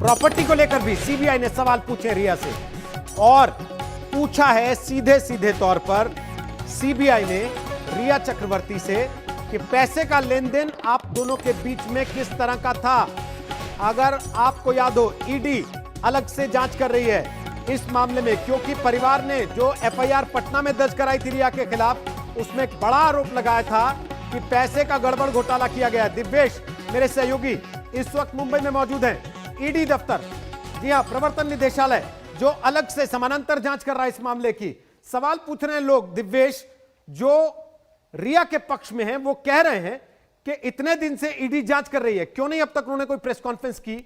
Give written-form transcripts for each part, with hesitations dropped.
Property को लेकर भी सीबीआई ने सवाल पूछे रिया से, और पूछा है सीधे सीधे तौर पर सीबीआई ने रिया चक्रवर्ती से कि पैसे का लेन देन आप दोनों के बीच में किस तरह का था। अगर आपको याद हो, ईडी अलग से जांच कर रही है इस मामले में, क्योंकि परिवार ने जो एफआईआर पटना में दर्ज कराई थी रिया के खिलाफ, उसमें एक बड़ा आरोप लगाया था कि पैसे का गड़बड़ घोटाला किया गया। दिव्येश मेरे सहयोगी इस वक्त मुंबई में मौजूद हैं। ईडी दफ्तर, जी हां, प्रवर्तन निदेशालय जो अलग से समानांतर जांच कर रहा है इस मामले की। सवाल पूछ रहे हैं लोग दिव्येश, जो रिया के पक्ष में हैं, वो कह रहे हैं कि इतने दिन से ईडी जांच कर रही है, क्यों नहीं अब तक उन्होंने कोई प्रेस कॉन्फ्रेंस की,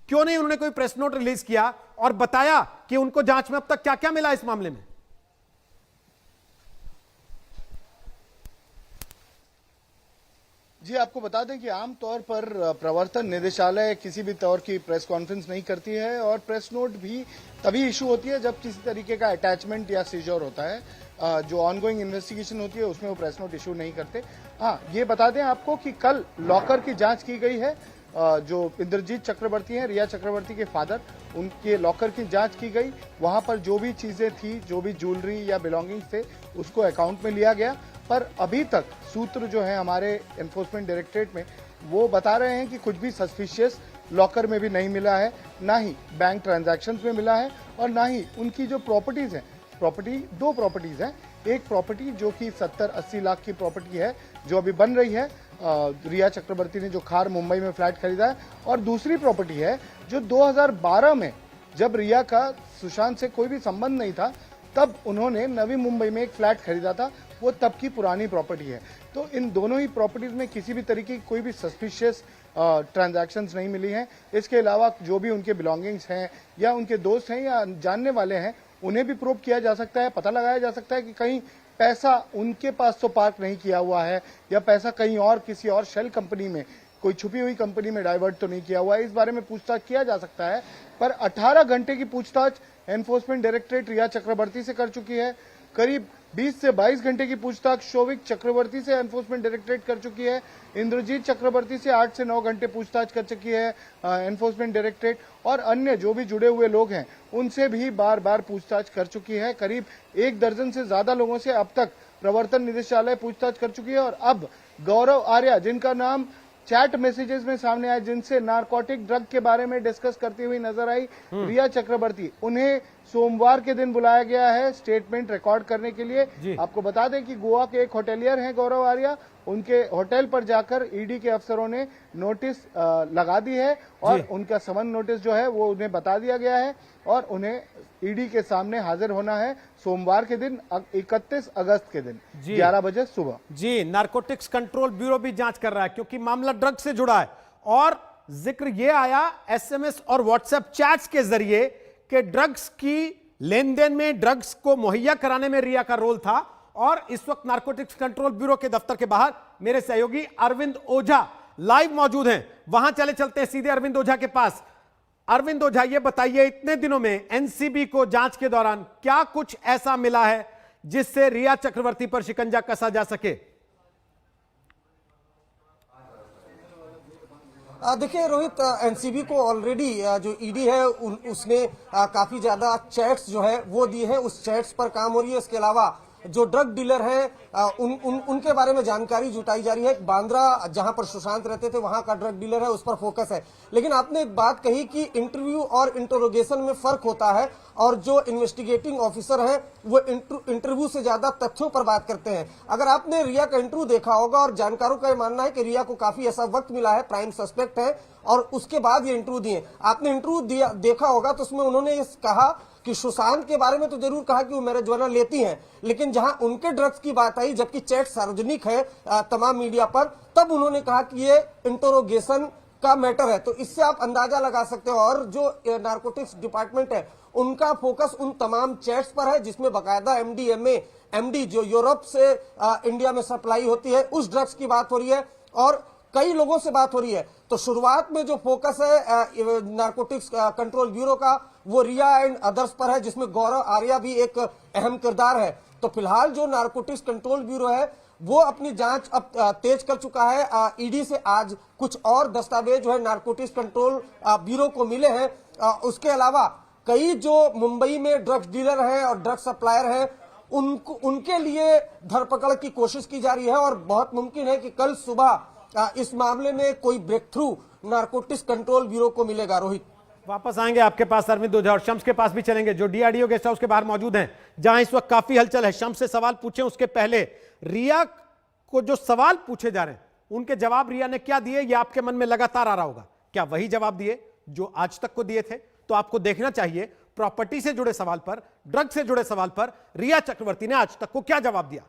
क्यों नहीं उन्होंने कोई प्रेस नोट रिलीज किया और बताया कि उनको जांच में अब तक क्या क्या मिला इस मामले में। जी, आपको बता दें कि आमतौर पर प्रवर्तन निदेशालय किसी भी तौर की प्रेस कॉन्फ्रेंस नहीं करती है, और प्रेस नोट भी तभी इशू होती है जब किसी तरीके का अटैचमेंट या सीजर होता है। जो ऑनगोइंग इन्वेस्टिगेशन होती है उसमें वो प्रेस नोट इशू नहीं करते। हाँ, ये बता दें आपको कि कल लॉकर की जांच की गई है। जो इंद्रजीत चक्रवर्ती हैं, रिया चक्रवर्ती के फादर, उनके लॉकर की जांच की गई। वहां पर जो भी चीजें थी, जो भी ज्वेलरी या बिलोंगिंग्स थे, उसको अकाउंट में लिया गया। पर अभी तक सूत्र जो है हमारे एनफोर्समेंट डायरेक्टरेट में, वो बता रहे हैं कि कुछ भी सस्पिशियस लॉकर में भी नहीं मिला है, ना ही बैंक ट्रांजैक्शंस में मिला है, और ना ही उनकी जो प्रॉपर्टीज हैं, दो प्रॉपर्टीज हैं। एक प्रॉपर्टी जो कि 70-80 लाख की प्रॉपर्टी है जो अभी बन रही है, रिया चक्रवर्ती ने जो खार मुंबई में फ्लैट खरीदा है, और दूसरी प्रॉपर्टी है जो 2012 में, जब रिया का सुशांत से कोई भी संबंध नहीं था, तब उन्होंने नवी मुंबई में एक फ्लैट खरीदा था, वो तब की पुरानी प्रॉपर्टी है। तो इन दोनों ही प्रॉपर्टीज में किसी भी तरीके की कोई भी सस्पिशियस ट्रांजैक्शंस नहीं मिली हैं। इसके अलावा जो भी उनके बिलोंगिंग्स हैं या उनके दोस्त हैं या जानने वाले हैं, उन्हें भी प्रूव किया जा सकता है, पता लगाया जा सकता है कि कहीं पैसा उनके पास तो पार्क नहीं किया हुआ है, या पैसा कहीं और किसी और शेल कंपनी में, कोई छुपी हुई कंपनी में डाइवर्ट तो नहीं किया हुआ है। इस बारे में पूछताछ किया जा सकता है। पर 18 घंटे की पूछताछ एनफोर्समेंट डायरेक्टरेट रिया चक्रवर्ती से कर चुकी है। करीब 20 से 22 घंटे की पूछताछ शोविक चक्रवर्ती से एनफोर्समेंट डायरेक्टरेट कर चुकी है। इंद्रजीत चक्रवर्ती से 8 से 9 घंटे पूछताछ कर चुकी है एनफोर्समेंट डायरेक्टरेट, और अन्य जो भी जुड़े हुए लोग हैं उनसे भी बार बार पूछताछ कर चुकी है। करीब 1 दर्जन से ज्यादा लोगों से अब तक प्रवर्तन निदेशालय पूछताछ कर चुकी है। और अब गौरव आर्या, जिनका नाम चैट मैसेजेस में सामने आया, जिनसे नारकोटिक ड्रग के बारे में डिस्कस करती हुई नजर आई रिया चक्रवर्ती, उन्हें सोमवार के दिन बुलाया गया है स्टेटमेंट रिकॉर्ड करने के लिए। आपको बता दें कि गोवा के एक होटेलियर हैं गौरव आर्या, उनके होटल पर जाकर ईडी के अफसरों ने नोटिस लगा दी है, और उनका समन नोटिस जो है वो उन्हें बता दिया गया है, और उन्हें ईडी के सामने हाजिर होना है सोमवार के दिन 31 अगस्त के दिन 11 बजे सुबह। जी, नारकोटिक्स कंट्रोल ब्यूरो भी जांच कर रहा है क्योंकि मामला ड्रग से जुड़ा है, और जिक्र यह आया एसएमएस और व्हाट्सएप चैट्स के जरिए कि ड्रग्स की लेन देन में, ड्रग्स को मुहैया कराने में रिया का रोल था। और इस वक्त नारकोटिक्स कंट्रोल ब्यूरो के दफ्तर के बाहर मेरे सहयोगी अरविंद ओझा लाइव मौजूद हैं, वहां चलते हैं सीधे अरविंद ओझा के पास। अरविंद ओझा, ये बताइए, इतने दिनों में एनसीबी को जांच के दौरान क्या कुछ ऐसा मिला है जिससे रिया चक्रवर्ती पर शिकंजा कसा जा सके? देखिए रोहित, एनसीबी को ऑलरेडी जो ईडी है उसने काफी ज्यादा चैट्स जो है वो दी है, उस चैट्स पर काम हो रही है। इसके अलावा जो ड्रग डीलर है उनके बारे में जानकारी जुटाई जा रही है। बांद्रा, जहां पर सुशांत रहते थे, वहां का ड्रग डीलर है, उस पर फोकस है। लेकिन आपने एक बात कही कि इंटरव्यू और इंटरोगेशन में फर्क होता है, और जो इन्वेस्टिगेटिंग ऑफिसर है वो इंटरव्यू से ज्यादा तथ्यों पर बात करते हैं। अगर आपने रिया का इंटरव्यू देखा होगा, और जानकारों का मानना है कि रिया को काफी ऐसा वक्त मिला है, प्राइम सस्पेक्ट है, और उसके बाद ये इंटरव्यू दिए। आपने इंटरव्यू देखा होगा तो उसमें उन्होंने ये कहा कि सुशांत के बारे में तो जरूर कहा कि वो मैरिजुआना लेती हैं, लेकिन जहां उनके ड्रग्स की बात आई, जबकि चैट सार्वजनिक है तमाम मीडिया पर, तब उन्होंने कहा कि ये इंटरोगेशन का मैटर है। तो इससे आप अंदाजा लगा सकते हो। और जो नारकोटिक्स डिपार्टमेंट है उनका फोकस उन तमाम चैट्स पर है जिसमें बाकायदा एमडी जो यूरोप से इंडिया में सप्लाई होती है, उस ड्रग्स की बात हो रही है, और कई लोगों से बात हो रही है। तो शुरुआत में जो फोकस है नारकोटिक्स कंट्रोल ब्यूरो का, वो रिया एंड अदर्स पर है, जिसमें गौरव आर्या भी एक अहम किरदार है। तो फिलहाल जो नारकोटिक्स कंट्रोल ब्यूरो है वो अपनी जांच अब तेज कर चुका है। ईडी से आज कुछ और दस्तावेज जो है नारकोटिक्स कंट्रोल ब्यूरो को मिले हैं। उसके अलावा कई जो मुंबई में ड्रग्स डीलर हैं और ड्रग्स सप्लायर हैं, उनके लिए धरपकड़ की कोशिश की जा रही है और बहुत मुमकिन है कि कल सुबह इस मामले में कोई breakthrough narcotics control bureau को मिलेगा। रोहित, वापस आएंगे आपके पास अरविंद ओझा और शम्स के पास भी चलेंगे जो डीआरडीओ गेस्ट हाउस के बाहर मौजूद हैं, जहां इस वक्त काफी हलचल है। शम्स से सवाल पूछे उसके पहले रिया को जो सवाल पूछे जा रहे हैं उनके जवाब रिया ने क्या दिए, ये आपके मन में लगातार आ रहा होगा। क्या वही जवाब दिए जो आज तक को दिए थे? तो आपको देखना चाहिए प्रॉपर्टी से जुड़े सवाल पर, ड्रग से जुड़े सवाल पर रिया चक्रवर्ती ने आज तक को क्या जवाब दिया।